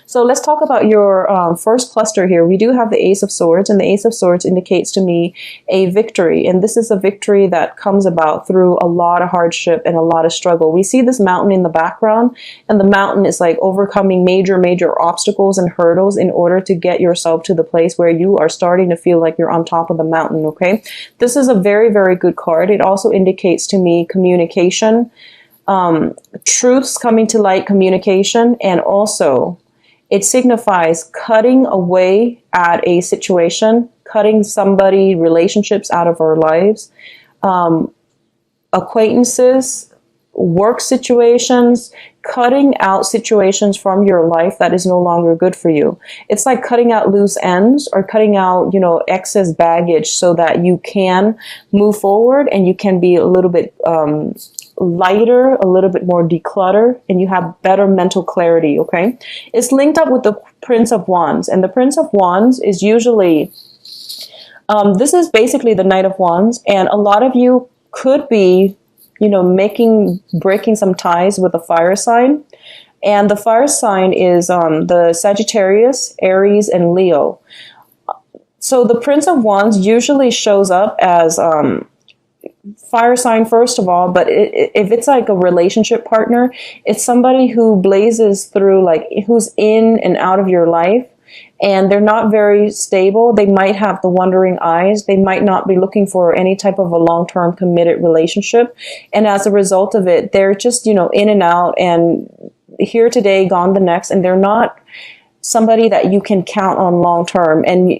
So let's talk about your first cluster here. We do have the Ace of Swords, and the Ace of Swords indicates to me a victory. And this is a victory that comes about through a lot of hardship and a lot of struggle. We see this mountain in the background, and the mountain is like overcoming major, major obstacles and hurdles in order to get yourself to the place where you are starting to feel like you're on top of the mountain, okay? This is a very, very good card. It also indicates to me communication, truths coming to light, communication, and also it signifies cutting away at a situation, cutting somebody, relationships out of our lives, acquaintances, work situations, cutting out situations from your life that is no longer good for you. It's like cutting out loose ends or cutting out, excess baggage so that you can move forward and you can be a little bit lighter, a little bit more decluttered, and you have better mental clarity, okay? It's linked up with the Prince of Wands, and the Prince of Wands is usually, this is basically the Knight of Wands, and a lot of you could be, breaking some ties with a fire sign, and the fire sign is the Sagittarius, Aries, and Leo. So the Prince of Wands usually shows up as fire sign first of all, but if it's like a relationship partner, it's somebody who blazes through, like who's in and out of your life, and they're not very stable. They might have the wandering eyes. They might not be looking for any type of a long-term committed relationship, and as a result of it, they're just in and out and here today, gone the next, and they're not somebody that you can count on long term. And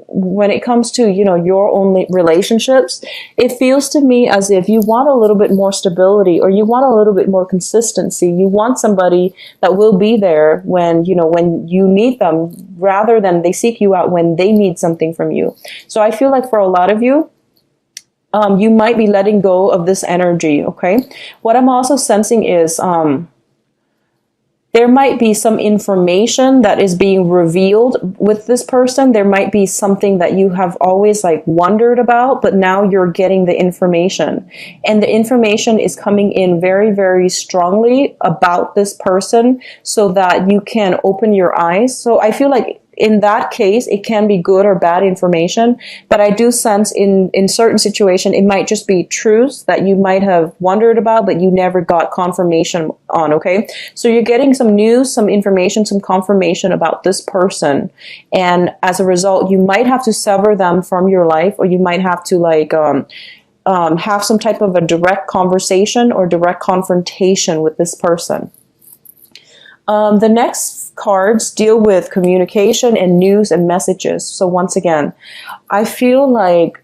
when it comes to, your own relationships, it feels to me as if you want a little bit more stability or you want a little bit more consistency. You want somebody that will be there when you need them rather than they seek you out when they need something from you. So I feel like for a lot of you, you might be letting go of this energy, okay? What I'm also sensing is, there might be some information that is being revealed with this person. There might be something that you have always wondered about, but now you're getting the information. And the information is coming in very, very strongly about this person so that you can open your eyes. So I feel like in that case, it can be good or bad information, but I do sense in certain situation, it might just be truths that you might have wondered about, but you never got confirmation on, okay? So you're getting some news, some information, some confirmation about this person, and as a result, you might have to sever them from your life, or you might have to have some type of a direct conversation or direct confrontation with this person. The next cards deal with communication and news and messages. So once again, I feel like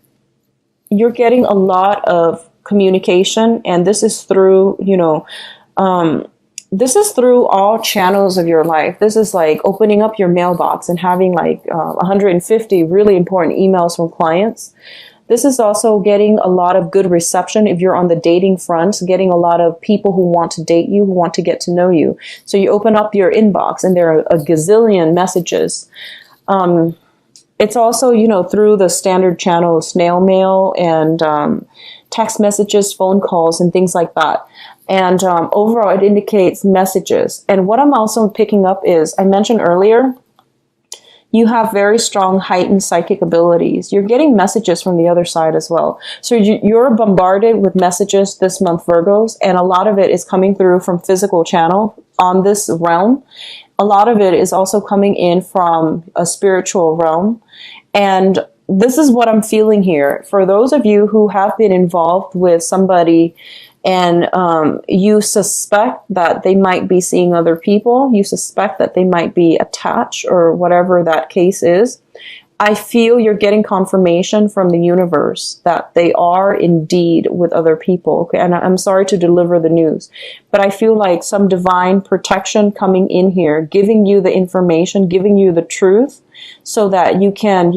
you're getting a lot of communication, and this is through, this is through all channels of your life. This is like opening up your mailbox and having 150 really important emails from clients. This is also getting a lot of good reception if you're on the dating front, getting a lot of people who want to date you, who want to get to know you. So you open up your inbox and there are a gazillion messages. It's also, through the standard channels, snail mail and text messages, phone calls, and things like that. And overall, it indicates messages. And what I'm also picking up is, I mentioned earlier, you have very strong heightened psychic abilities. You're getting messages from the other side as well. So you're bombarded with messages this month, Virgos, and a lot of it is coming through from physical channel on this realm. A lot of it is also coming in from a spiritual realm. And this is what I'm feeling here. For those of you who have been involved with somebody and you suspect that they might be seeing other people, you suspect that they might be attached or whatever that case is, I feel you're getting confirmation from the universe that they are indeed with other people. Okay? And I'm sorry to deliver the news, but I feel like some divine protection coming in here, giving you the information, giving you the truth so that you can,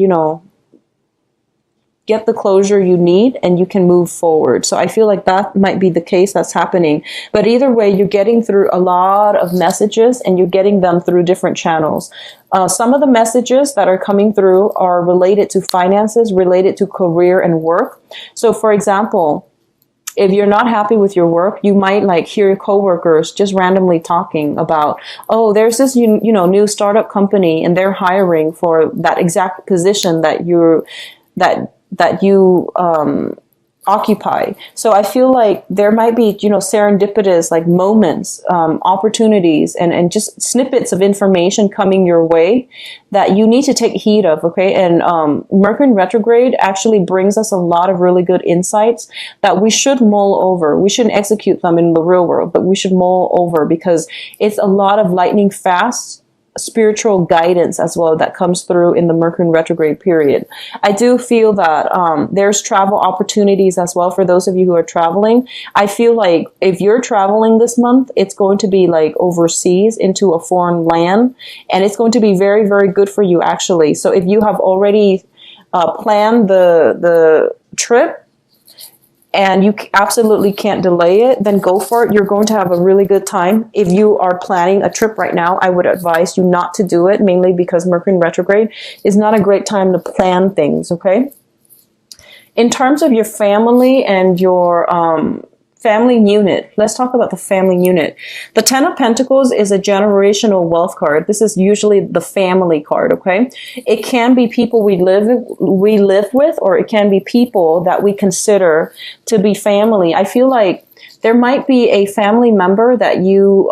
get the closure you need and you can move forward. So I feel like that might be the case that's happening. But either way, you're getting through a lot of messages and you're getting them through different channels. Some of the messages that are coming through are related to finances, related to career and work. So for example, If you're not happy with your work, you might like hear your coworkers just randomly talking about, oh, there's this new startup company and they're hiring for that exact position that you occupy. So I feel like there might be, serendipitous like moments, opportunities, and just snippets of information coming your way that you need to take heed of. Okay. And Mercury in retrograde actually brings us a lot of really good insights that we should mull over. We shouldn't execute them in the real world, but we should mull over, because it's a lot of lightning fast spiritual guidance as well that comes through in the Mercury in retrograde period. I do feel that there's travel opportunities as well for those of you who are traveling. I feel like if you're traveling this month, it's going to be like overseas into a foreign land, and it's going to be very, very good for you actually. So if you have already planned the trip, and you absolutely can't delay it, then go for it. You're going to have a really good time. If you are planning a trip right now, I would advise you not to do it, mainly because Mercury in retrograde is not a great time to plan things, okay? In terms of your family and your family unit, let's talk about the family unit. The Ten of Pentacles is a generational wealth card. This is usually the family card, okay? It can be people we live with, or it can be people that we consider to be family. I feel like there might be a family member that you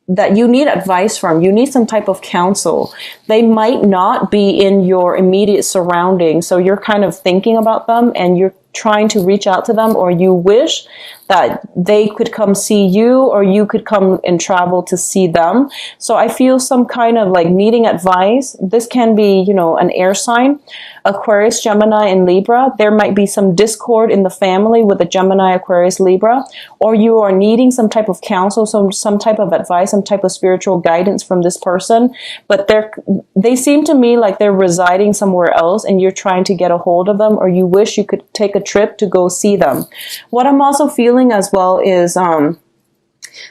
need advice from. You need some type of counsel. They might not be in your immediate surroundings, so you're kind of thinking about them and you're trying to reach out to them, or you wish that they could come see you, or you could come and travel to see them. So I feel some kind of like needing advice. This can be, an air sign, Aquarius, Gemini, and Libra. There might be some discord in the family with the Gemini, Aquarius, Libra, or you are needing some type of counsel, some type of advice, some type of spiritual guidance from this person, but they seem to me like they're residing somewhere else and you're trying to get a hold of them, or you wish you could take a trip to go see them. What I'm also feeling as well is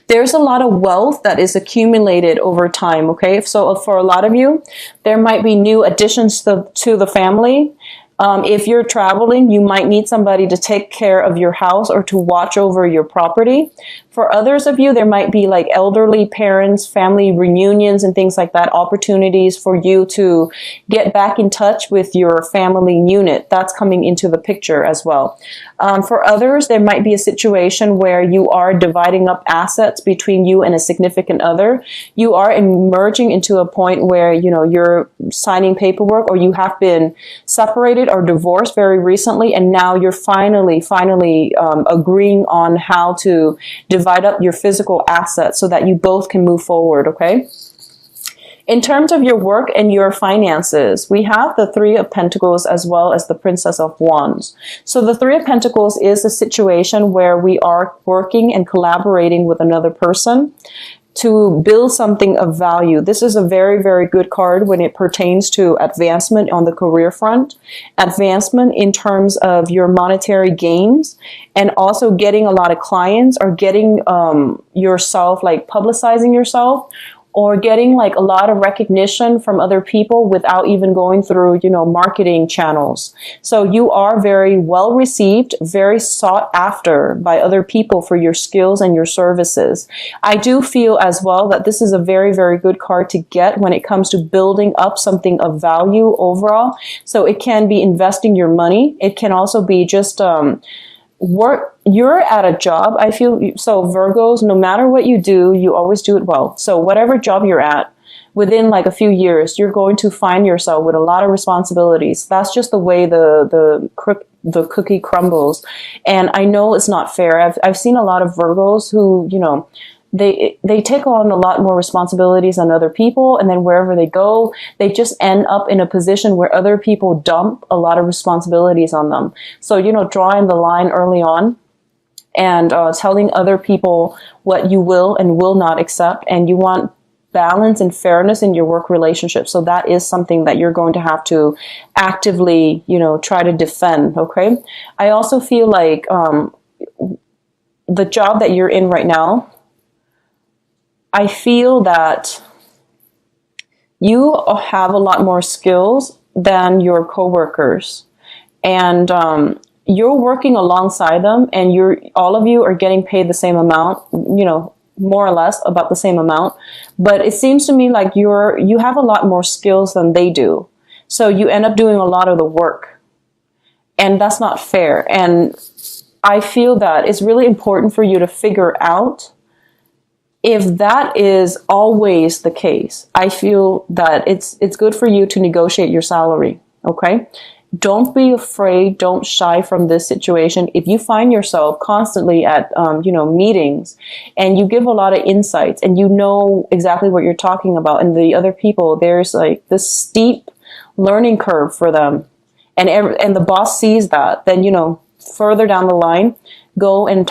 there's a lot of wealth that is accumulated over time, okay? So for a lot of you, there might be new additions to the family. If you're traveling, you might need somebody to take care of your house or to watch over your property. For others of you, there might be like elderly parents, family reunions and things like that, opportunities for you to get back in touch with your family unit. That's coming into the picture as well. For others, there might be a situation where you are dividing up assets between you and a significant other. You are emerging into a point where, you're signing paperwork, or you have been separated or divorced very recently, and now you're finally agreeing on how to divide up your physical assets so that you both can move forward, okay? In terms of your work and your finances, we have the Three of Pentacles as well as the Princess of Wands. So the Three of Pentacles is a situation where we are working and collaborating with another person to build something of value. This is a very, very good card when it pertains to advancement on the career front, advancement in terms of your monetary gains, and also getting a lot of clients, or getting yourself, like publicizing yourself, or getting like a lot of recognition from other people without even going through, marketing channels. So you are very well received, very sought after by other people for your skills and your services. I do feel as well that this is a very, very good card to get when it comes to building up something of value overall. So it can be investing your money. It can also be just, work. You're at a job. I feel so Virgos, no matter what you do, you always do it well. So whatever job you're at, within like a few years, you're going to find yourself with a lot of responsibilities. That's just the way the cookie crumbles. And I know it's not fair. I've seen a lot of Virgos who, they take on a lot more responsibilities than other people, and then wherever they go, they just end up in a position where other people dump a lot of responsibilities on them. So, drawing the line early on and telling other people what you will and will not accept, and you want balance and fairness in your work relationship. So that is something that you're going to have to actively, try to defend, okay? I also feel like the job that you're in right now, I feel that you have a lot more skills than your coworkers, and you're working alongside them, and all of you are getting paid the same amount, more or less about the same amount. But it seems to me like you have a lot more skills than they do. So you end up doing a lot of the work. And that's not fair. And I feel that it's really important for you to figure out if that is always the case. I feel that it's good for you to negotiate your salary. Okay? Don't be afraid. Don't shy from this situation. If you find yourself constantly at, meetings, and you give a lot of insights, and you know exactly what you're talking about, and the other people, there's like this steep learning curve for them, and the boss sees that, then, further down the line, go and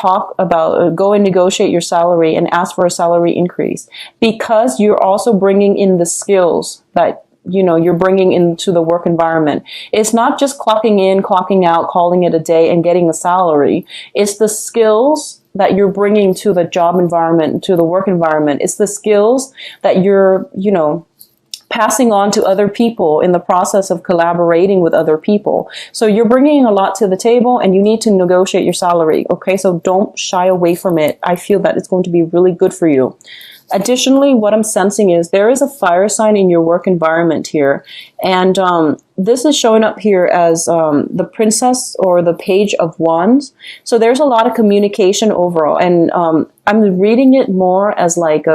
negotiate your salary and ask for a salary increase, because you're also bringing in the skills that you're bringing into the work environment. It's not just clocking in, clocking out, calling it a day and getting a salary. It's the skills that you're bringing to the job environment, to the work environment. It's the skills that you're, passing on to other people in the process of collaborating with other people. So you're bringing a lot to the table, and you need to negotiate your salary. Okay, so don't shy away from it. I feel that it's going to be really good for you. Additionally, what I'm sensing is there is a fire sign in your work environment here. And this is showing up here as the princess or the page of wands. So there's a lot of communication overall. And I'm reading it more as like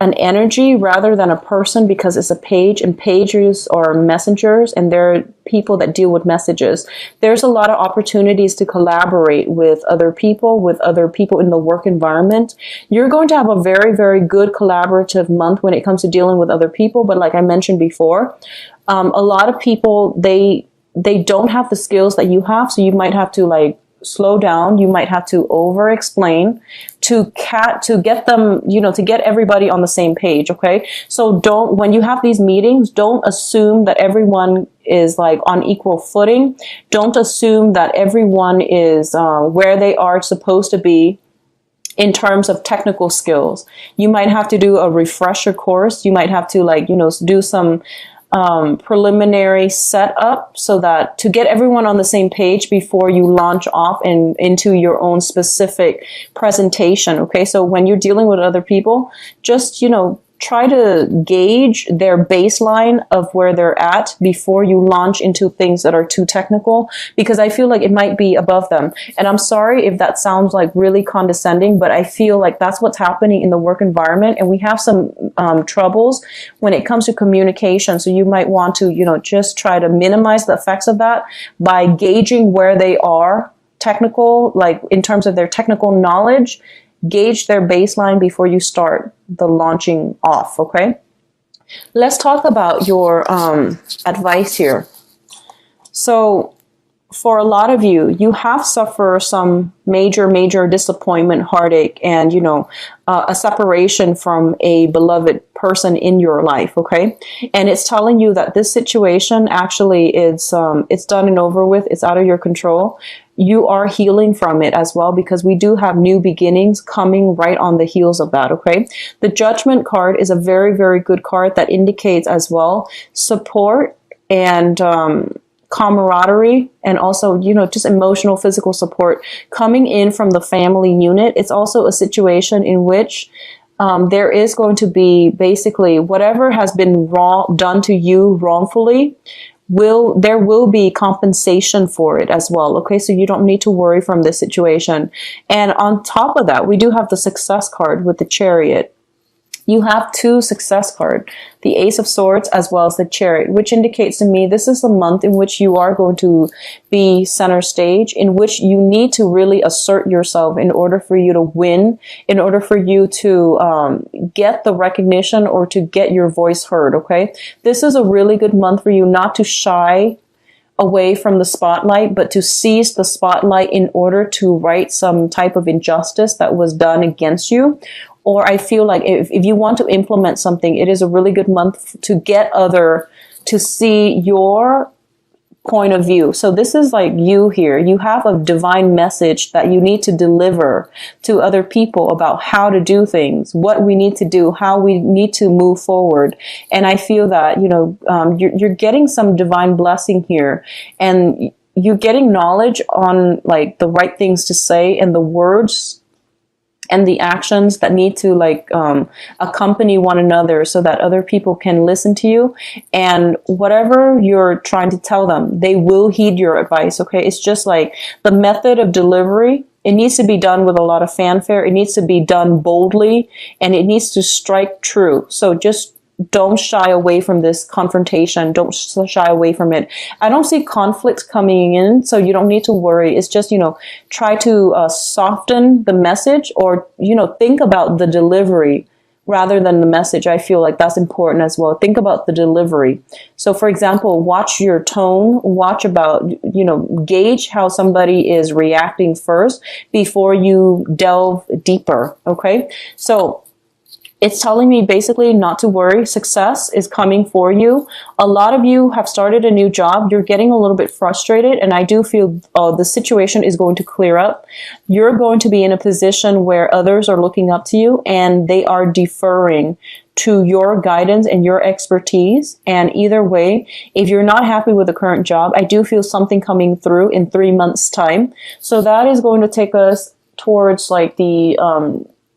an energy rather than a person, because it's a page, and pages are messengers, and they're people that deal with messages. There's a lot of opportunities to collaborate with other people in the work environment. You're going to have a very, very good collaborative month when it comes to dealing with other people. But like I mentioned before, a lot of people, they don't have the skills that you have. So you might have to slow down. You might have to over explain to get them, to get everybody on the same page. Okay. So when you have these meetings, don't assume that everyone is on equal footing. Don't assume that everyone is where they are supposed to be in terms of technical skills. You might have to do a refresher course. You might have to do some preliminary setup, so that to get everyone on the same page before you launch off into your own specific presentation. Okay. So when you're dealing with other people, just, try to gauge their baseline of where they're at before you launch into things that are too technical, because I feel like it might be above them. And I'm sorry if that sounds really condescending, but I feel like that's what's happening in the work environment. And we have some troubles when it comes to communication. So you might want to, just try to minimize the effects of that by gauging where they are technical, in terms of their technical knowledge. Gauge their baseline before you start the launching off, okay? Let's talk about your advice here. So for a lot of you, you have suffered some major disappointment, heartache, and, a separation from a beloved person in your life, okay? And it's telling you that this situation actually it's done and over with. It's out of your control. You are healing from it as well, because we do have new beginnings coming right on the heels of that, okay? The Judgment card is a very, very good card that indicates as well support and camaraderie, and also, just emotional, physical support coming in from the family unit. It's also a situation in which there is going to be basically whatever has been done to you wrongfully, there will be compensation for it as well. Okay, so you don't need to worry from this situation. And on top of that, we do have the Success card with the Chariot. You have two success cards, the Ace of Swords as well as the Chariot, which indicates to me this is a month in which you are going to be center stage, in which you need to really assert yourself in order for you to win, in order for you to get the recognition or to get your voice heard, okay? This is a really good month for you not to shy away from the spotlight, but to seize the spotlight in order to right some type of injustice that was done against you. Or I feel like if you want to implement something, it is a really good month to get to see your point of view. So this is you here. You have a divine message that you need to deliver to other people about how to do things, what we need to do, how we need to move forward. And I feel that, you're getting some divine blessing here. And you getting knowledge on like the right things to say and the words and the actions that need to like accompany one another so that other people can listen to you, and whatever you're trying to tell them, they will heed your advice. Okay, it's just like the method of delivery. It needs to be done with a lot of fanfare. It needs to be done boldly, and it needs to strike true. So just don't shy away from this confrontation. Don't shy away from it. I don't see conflicts coming in, so you don't need to worry. It's just, try to soften the message, or, think about the delivery rather than the message. I feel like that's important as well. Think about the delivery. So for example, watch your tone, watch about, gauge how somebody is reacting first before you delve deeper. Okay. So it's telling me basically not to worry. Success is coming for you. A lot of you have started a new job. You're getting a little bit frustrated, and I do feel the situation is going to clear up. You're going to be in a position where others are looking up to you, and they are deferring to your guidance and your expertise. And either way, if you're not happy with the current job, I do feel something coming through in 3 months' time. So that is going to take us towards like the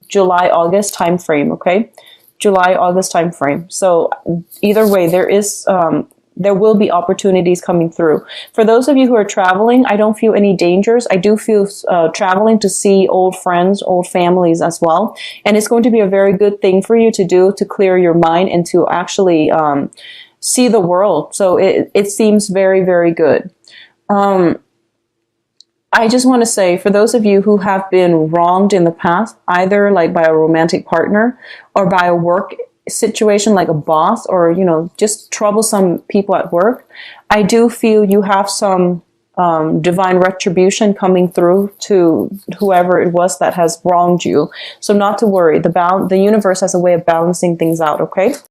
July, August time frame, okay? July, August time frame. So either way, there will be opportunities coming through. For those of you who are traveling, I don't feel any dangers. I do feel traveling to see old friends, old families as well. And it's going to be a very good thing for you to do to clear your mind and to actually see the world. So it seems very, very good. I just want to say, for those of you who have been wronged in the past, either like by a romantic partner or by a work situation like a boss, or, just troublesome people at work, I do feel you have some divine retribution coming through to whoever it was that has wronged you. So not to worry. The universe has a way of balancing things out, okay?